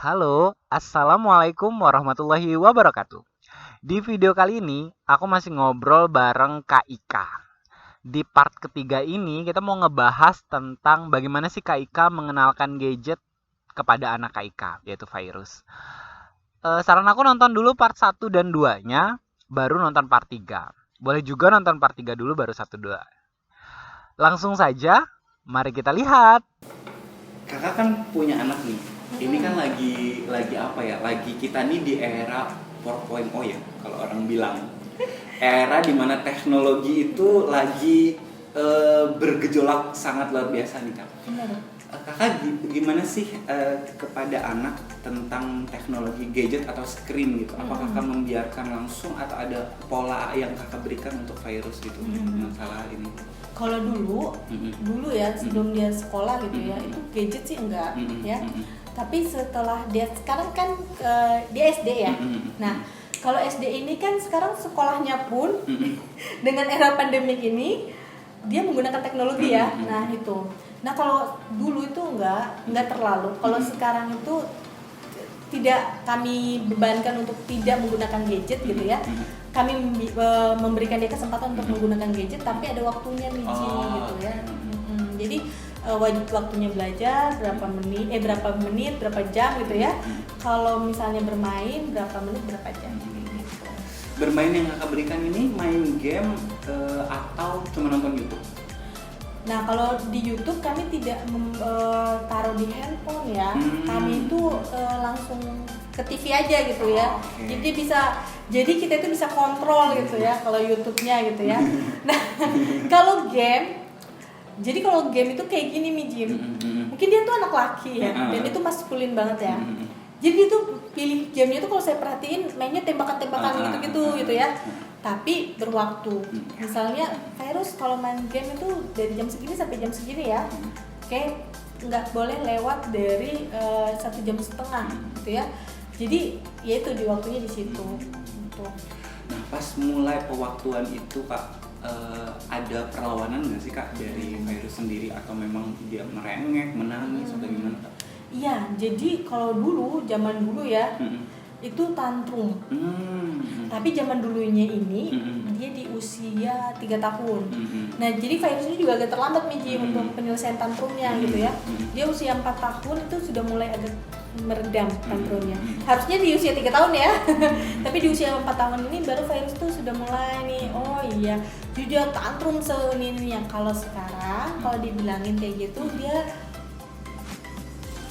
Halo, Assalamualaikum warahmatullahi wabarakatuh. Di video kali ini, aku masih ngobrol bareng Kak Ika. Di part ketiga ini, kita mau ngebahas tentang bagaimana sih Kak Ika mengenalkan gadget kepada anak Kak Ika, yaitu virus. Saran aku nonton dulu part satu dan 2-nya, baru nonton part 3. Boleh juga nonton part 3 dulu, baru 1, 2. Langsung saja, mari kita lihat. Kakak kan punya anak nih. Ini kan lagi apa ya? Lagi kita nih di era 4.0 ya, kalau orang bilang. Era dimana teknologi itu lagi bergejolak sangat luar biasa nih, Kak. Benar. Kakak gimana sih kepada anak tentang teknologi gadget atau screen gitu? Apakah kakak membiarkan langsung atau ada pola yang kakak berikan untuk virus gitu masalah ini? Kalau dulu ya sebelum dia sekolah gitu ya, itu gadget sih enggak ya. Tapi setelah dia sekarang kan dia SD ya. Nah, kalau SD ini kan sekarang sekolahnya pun dengan era pandemik ini dia menggunakan teknologi ya. Nah, itu. Nah, kalau dulu itu enggak terlalu. Kalau sekarang itu tidak kami bebankan untuk tidak menggunakan gadget gitu ya. Kami memberikan dia kesempatan untuk menggunakan gadget, tapi ada waktunya nih gitu ya. Jadi wajib waktunya belajar berapa menit, berapa jam gitu ya. Kalau misalnya bermain berapa menit, berapa jam gitu. Bermain yang kakak berikan ini main game atau cuma nonton YouTube? Nah, kalau di YouTube kami tidak taruh di handphone ya. Kami itu langsung ke TV aja gitu ya. Jadi kita itu bisa kontrol gitu ya kalau YouTube-nya gitu ya. Nah, kalau game itu kayak gini nih Jim. Mungkin dia tuh anak laki ya, dan itu maskulin banget ya. Jadi itu pilih gamenya tuh kalau saya perhatiin mainnya tembakan-tembakan gitu ya. Tapi berwaktu. Misalnya virus kalau main game itu dari jam segini sampai jam segini ya. Oke, nggak boleh lewat dari 1,5 jam gitu ya. Jadi ya itu di waktunya di situ. Gitu. Nah, pas mulai pewaktuan itu Kak, ada perlawanan nggak sih Kak dari virus sendiri atau memang dia merengek, menangis atau gimana Kak? Iya, jadi kalau zaman dulu ya, itu tantrum. Tapi zaman dulunya ini dia di usia 3 tahun. Nah, jadi virus ini juga agak terlambat nih untuk penyelesaian tantrumnya gitu ya. Dia usia 4 tahun itu sudah mulai agak meredam tantrumnya. Harusnya di usia 3 tahun ya. Tapi di usia 4 tahun ini baru virus itu sudah mulai nih. Oh iya, jadi dia tantrum seuninya. Kalau sekarang kalau dibilangin kayak gitu dia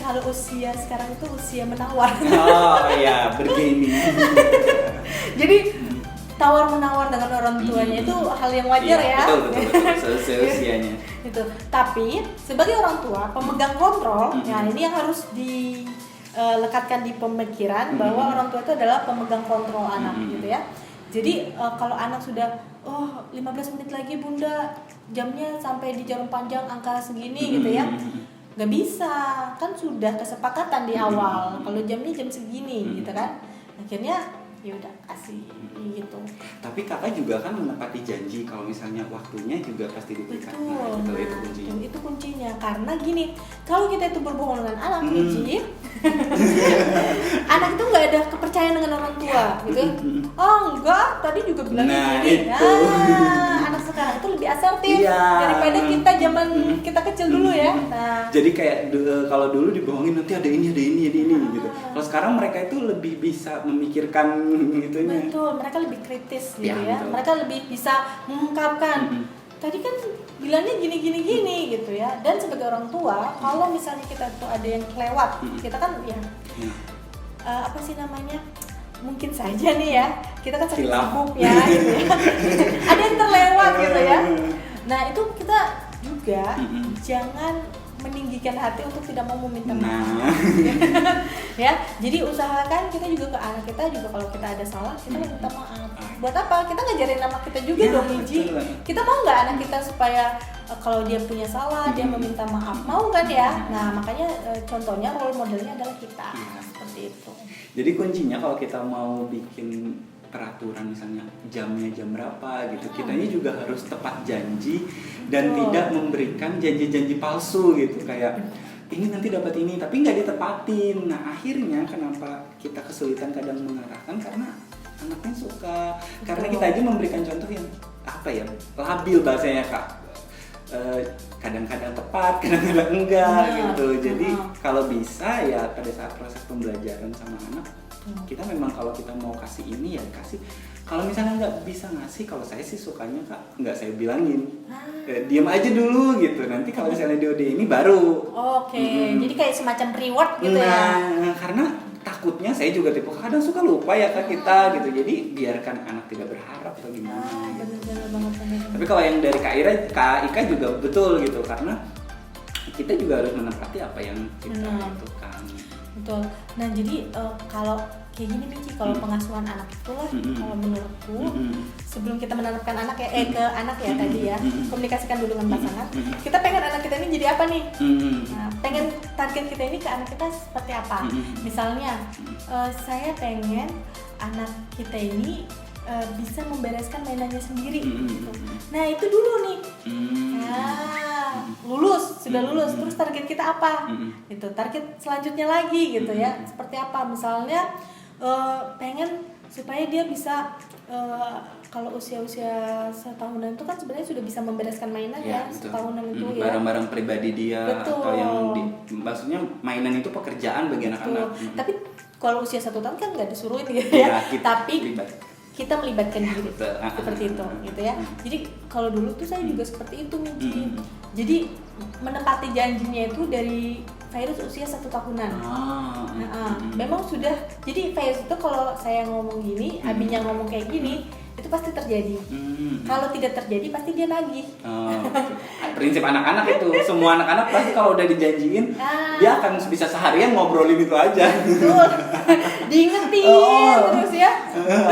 kalau usia sekarang itu usia menawar. Oh iya, bergaming. Jadi tawar menawar dengan orang tuanya itu hal yang wajar ya. Betul. Seusianya. Itu. Tapi sebagai orang tua pemegang kontrol, ya ini yang harus dilekatkan di pemikiran bahwa orang tua itu adalah pemegang kontrol anak gitu ya. Jadi kalau anak sudah 15 menit lagi Bunda, jamnya sampai di jarum panjang angka segini gitu ya. Nggak bisa, kan sudah kesepakatan di awal kalau jamnya jam segini gitu kan. Akhirnya ya udah kasih gitu. Tapi kakak juga kan menepati janji kalau misalnya waktunya juga pasti diberikan. Betul. Itu kuncinya. Itu kuncinya karena gini, kalau kita itu berbohong dengan anak anak itu nggak ada kepercayaan dengan orang tua gitu. Oh enggak, tadi juga bilang gini. Anak sekarang itu lebih asertif daripada kita zaman kita kecil dulu ya. Nah, jadi kayak kalau dulu dibohongin nanti ada ini gitu. Kalau sekarang mereka itu lebih bisa memikirkan itunya. Betul, mereka lebih kritis gitu ya. Betul. Mereka lebih bisa mengungkapkan. Tadi kan bilangnya gini gitu ya. Dan sebagai orang tua, kalau misalnya kita tuh ada yang kelewat, kita kan ya apa sih namanya? Mungkin saja nih ya, kita kan sering sibuk ya gitu ya. Ada yang terlewat gitu ya. Nah, itu kita juga jangan meninggikan hati untuk tidak mau meminta maaf. Ya, jadi usahakan kita juga ke anak kita juga kalau kita ada salah kita minta maaf. Buat apa? Kita ngajarin anak kita juga dong, Miji. Kita mau nggak anak kita supaya kalau dia punya salah dia meminta maaf, mau kan ya? Nah, makanya contohnya role modelnya adalah kita seperti itu. Jadi kuncinya kalau kita mau bikin peraturan misalnya jamnya jam berapa gitu, kitanya juga harus tepat janji dan tidak memberikan janji-janji palsu gitu, kayak ini nanti dapat ini tapi nggak ditepatin. Nah akhirnya kenapa kita kesulitan kadang mengarahkan karena anaknya suka. Karena kita aja memberikan contoh yang apa ya, labil bahasanya Kak. Kadang-kadang tepat, kadang-kadang enggak gitu. Jadi kalau bisa ya pada saat proses pembelajaran sama anak, kita memang kalau kita mau kasih ini ya kasih. Kalau misalnya nggak bisa ngasih, kalau saya sih sukanya Kak nggak saya bilangin, diam aja dulu gitu. Nanti kalau misalnya dia udah ini baru. Jadi kayak semacam reward gitu ya. Nah, karena takutnya saya juga tipe kadang suka lupa ya Kak kita gitu. Jadi biarkan anak tidak berharap atau gimana. Benar banget. Tapi kalau yang dari Kak Ika juga betul gitu, karena kita juga harus menepati apa yang kita butuhkan. Betul. Nah jadi kalau kayak gini Mici, kalau pengasuhan anak itulah kalau menurutku sebelum kita menerapkan anak ya ke anak ya tadi ya, komunikasikan dulu dengan pasangan. Kita pengen anak kita ini jadi apa nih? Nah, pengen target kita ini ke anak kita seperti apa? Misalnya saya pengen anak kita ini bisa membereskan mainannya sendiri gitu. Nah itu dulu nih. Sudah lulus, terus target kita apa? Itu target selanjutnya lagi gitu ya. Seperti apa? Misalnya pengen supaya dia bisa kalau usia-usia setahunan itu kan sebenarnya sudah bisa membereskan mainan ya setahunan itu ya. Barang-barang pribadi dia. Betul. Atau yang maksudnya mainan itu pekerjaan bagi anak-anak. Tapi kalau usia 1 tahun kan nggak disuruhin gitu ya. Tapi kita melibatkan diri seperti itu gitu ya. Jadi kalau dulu tuh saya juga seperti itu Mici. Jadi menepati janjinya itu dari virus usia 1 tahunan. Memang sudah. Jadi virus itu kalau saya ngomong gini, Abinya ngomong kayak gini, itu pasti terjadi. Kalau tidak terjadi pasti dia nagih. Prinsip anak-anak itu, semua anak-anak pasti kalau udah dijanjiin dia akan bisa seharian ngobrolin itu aja. Betul. Diingetin terus ya.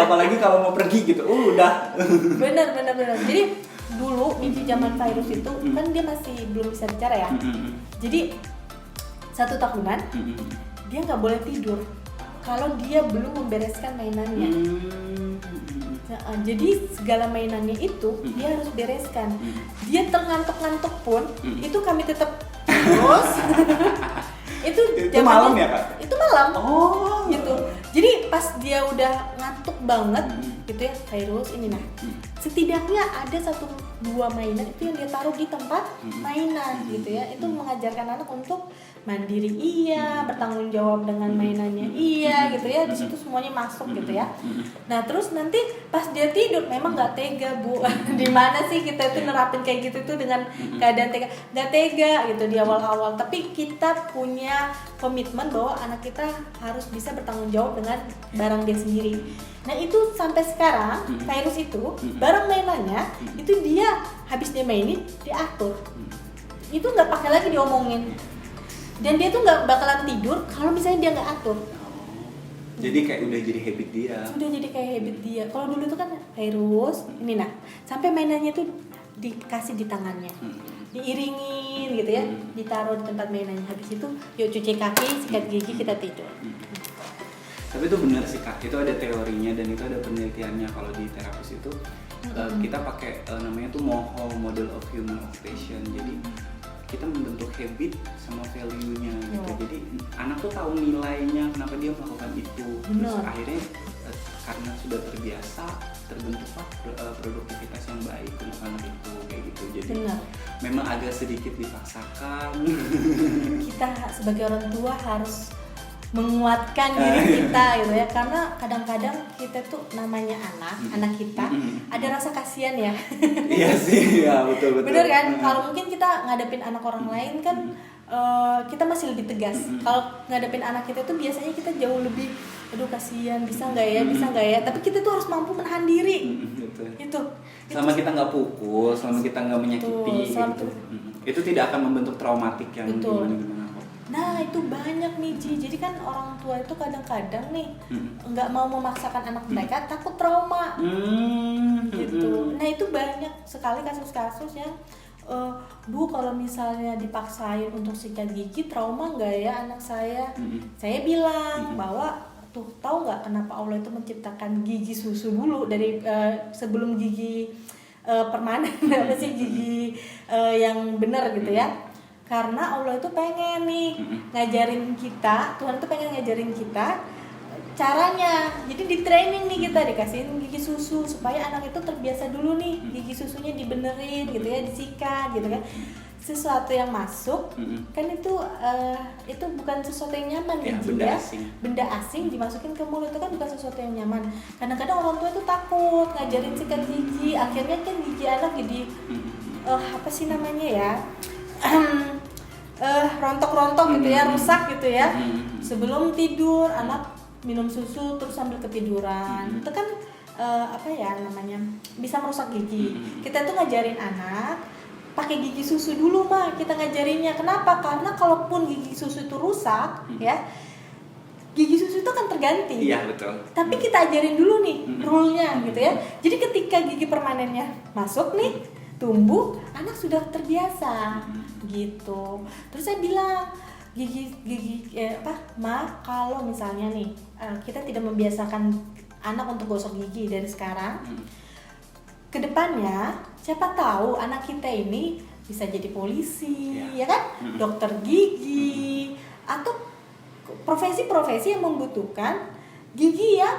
Apalagi kalau mau pergi gitu, udah. Benar. Jadi dulu di zaman virus itu kan dia masih belum bisa bicara ya. Jadi 1 tahunan dia nggak boleh tidur kalau dia belum membereskan mainannya. Jadi segala mainannya itu dia harus bereskan. Dia terngantuk-ngantuk pun itu kami tetap terus. itu malam ya Kak? Itu malam. Gitu. Jadi pas dia udah ngantuk banget gitu ya, virus ini setidaknya ada 1-2 mainan itu yang dia taruh di tempat mainan gitu ya. Itu mengajarkan anak untuk mandiri bertanggung jawab dengan mainannya gitu ya. Di situ semuanya masuk gitu ya. Nah terus nanti pas dia tidur memang nggak tega Bu. Di mana sih kita itu nerapin kayak gitu tuh dengan keadaan tega? Nggak tega gitu di awal-awal. Tapi kita punya komitmen bahwa anak kita harus bisa bertanggung jawab dengan barang dia sendiri. Nah itu sampai sekarang virus itu barang mainannya itu dia habis dia mainin diatur. Itu nggak pakai lagi diomongin. Dan dia tuh nggak bakalan tidur kalau misalnya dia nggak atur. Jadi kayak udah jadi habit dia. Udah jadi kayak habit dia. Kalau dulu tuh kan virus ini sampai mainannya tuh dikasih di tangannya, diiringin gitu ya, ditaruh di tempat mainannya. Habis itu yuk cuci kaki, sikat gigi, kita tidur. Tapi itu benar sih Kak, itu ada teorinya dan itu ada penelitiannya. Kalau di terapis itu kita pakai namanya tuh MOHO, Model of Human Occupation. Jadi kita membentuk habit sama value-nya gitu. Jadi anak tuh tahu nilainya kenapa dia melakukan itu. Terus akhirnya karena sudah terbiasa terbentuklah produktivitas yang baik untuk anak itu kayak gitu. Jadi memang agak sedikit dipaksakan. Kita sebagai orang tua harus menguatkan diri kita gitu ya, karena kadang-kadang kita tuh namanya anak kita ada rasa kasihan ya. Iya sih, ya betul. Bener kan? Kalau mungkin kita ngadepin anak orang lain kan kita masih lebih tegas. Kalau ngadepin anak kita tuh biasanya kita jauh lebih, aduh kasihan, bisa nggak ya? Tapi kita tuh harus mampu menahan diri. Itu. Selama kita nggak pukul, selama kita nggak menyakiti, gitu. Itu tidak akan membentuk traumatik yang gimana. Nah itu banyak nih Ji. Jadi kan orang tua itu kadang-kadang nih nggak mau memaksakan anak mereka, takut trauma gitu. Nah itu banyak sekali kasus-kasus yang Bu kalau misalnya dipaksain untuk sikat gigi trauma nggak ya anak saya? Saya bilang bahwa tuh tahu nggak kenapa Allah itu menciptakan gigi susu dulu dari sebelum gigi permanen apa sih gigi yang benar gitu ya. Karena Allah itu pengen nih ngajarin kita, Tuhan itu pengen ngajarin kita caranya. Jadi di training nih kita dikasihin gigi susu supaya anak itu terbiasa dulu nih gigi susunya dibenerin gitu ya, disikat gitu kan. Sesuatu yang masuk kan itu bukan sesuatu yang nyaman benda asing dimasukin ke mulut itu kan bukan sesuatu yang nyaman. Kadang-kadang orang tua itu takut ngajarin sikat gigi, akhirnya kan gigi anak jadi apa sih namanya ya, rontok-rontok gitu ya, rusak gitu ya. Sebelum tidur anak minum susu terus sambil ketiduran, itu kan apa ya namanya, bisa merusak gigi. Kita tuh ngajarin anak pakai gigi susu dulu mah, kita ngajarinnya. Kenapa? Karena kalaupun gigi susu itu rusak ya, gigi susu itu akan terganti. Iya betul. Tapi kita ajarin dulu nih rule-nya gitu ya. Jadi ketika gigi permanennya masuk nih, tumbuh, anak sudah terbiasa gitu. Terus saya bilang kalau misalnya nih kita tidak membiasakan anak untuk gosok gigi dari sekarang, kedepannya siapa tahu anak kita ini bisa jadi polisi, ya kan, dokter gigi, atau profesi-profesi yang membutuhkan gigi yang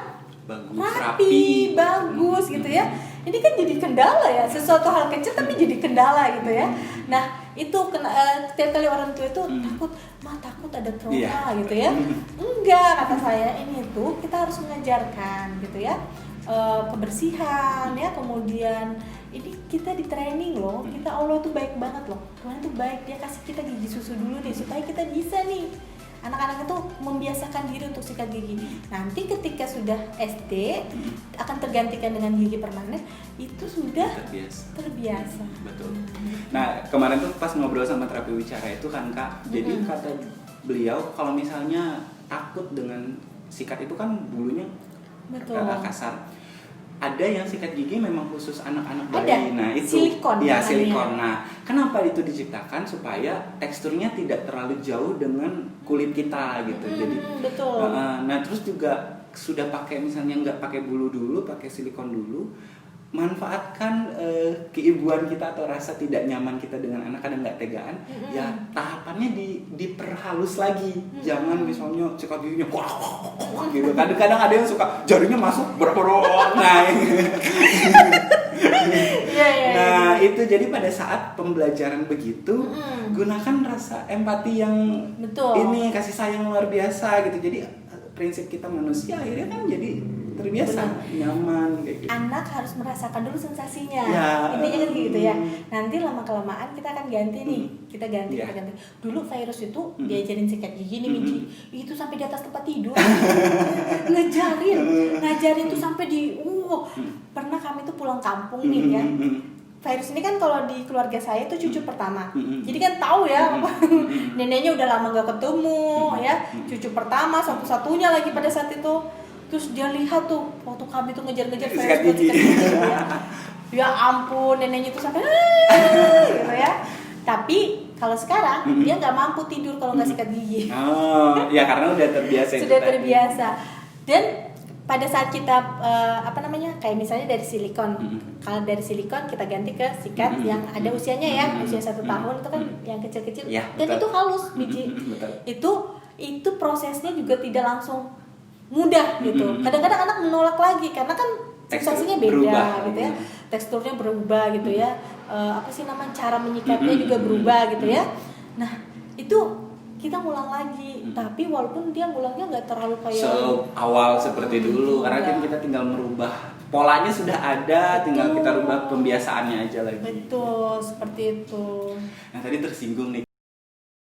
rapi, bagus gitu ya. Ini kan jadi kendala ya, sesuatu hal kecil tapi jadi kendala gitu ya. Nah itu tiap kali orang tua itu takut ada trauma gitu ya. Enggak, kata saya, ini tuh kita harus mengajarkan gitu ya, kebersihan ya. Kemudian ini kita di training loh, kita, Allah tuh baik banget loh, Tuhan tuh baik, dia kasih kita gigi susu dulu nih supaya kita bisa nih, anak-anak itu membiasakan diri untuk sikat gigi. Nanti ketika sudah SD akan tergantikan dengan gigi permanen, itu sudah terbiasa. Betul. Nah kemarin tuh pas ngobrol sama terapi wicara itu kan Kak, jadi kata beliau kalau misalnya takut dengan sikat itu kan bulunya kasar. Ada yang sikat gigi memang khusus anak-anak bayi. Nah itu silikon. Nah kenapa itu diciptakan supaya teksturnya tidak terlalu jauh dengan kulit kita gitu. Jadi betul. Nah terus juga sudah pakai, misalnya nggak pakai bulu dulu, pakai silikon dulu, manfaatkan keibuan kita atau rasa tidak nyaman kita dengan anak, kadang nggak tegaan, ya tahapannya diperhalus lagi. Jangan misalnya sikat giginya gitu. Kadang-kadang ada yang suka jarinya masuk berperot. Nah itu jadi pada saat pembelajaran begitu, gunakan rasa empati yang ini, kasih sayang luar biasa gitu. Jadi prinsip kita manusia akhirnya kan jadi terbiasa, nyaman kayak gitu. Anak harus merasakan dulu sensasinya, intinya kan gitu ya. Nanti lama kelamaan kita akan ganti nih, kita ganti. Dulu virus itu diajarin sikat gigi nih, Miji, itu sampai di atas tempat tidur, ngajarin tuh sampai di, pernah kami tuh pulang kampung nih ya. Virus ini kan kalau di keluarga saya itu cucu pertama, jadi kan tahu ya, neneknya udah lama gak ketemu ya, cucu pertama satu-satunya lagi pada saat itu. Terus dia lihat tuh waktu kami tuh ngejar-ngejar virus sikat gigi ya ampun, neneknya tuh sampai gitu ya. Tapi kalau sekarang dia nggak mampu tidur kalau nggak sikat gigi. Ya karena udah terbiasa. Sudah terbiasa. Dan pada saat kita kayak misalnya dari silikon, kalau dari silikon kita ganti ke sikat yang ada usianya ya, usia 1 tahun itu kan yang kecil-kecil, dan itu halus biji. Itu prosesnya juga tidak langsung mudah gitu. Kadang-kadang anak menolak lagi karena kan sensasinya beda gitu ya, teksturnya berubah gitu ya, cara menyikatnya juga berubah gitu ya. Nah itu kita ngulang lagi, tapi walaupun dia ngulangnya nggak terlalu kayak awal seperti dulu, karena kan kita tinggal merubah polanya, sudah ada, tinggal kita rubah pembiasaannya aja lagi. Betul, seperti itu. Nah tadi tersinggung nih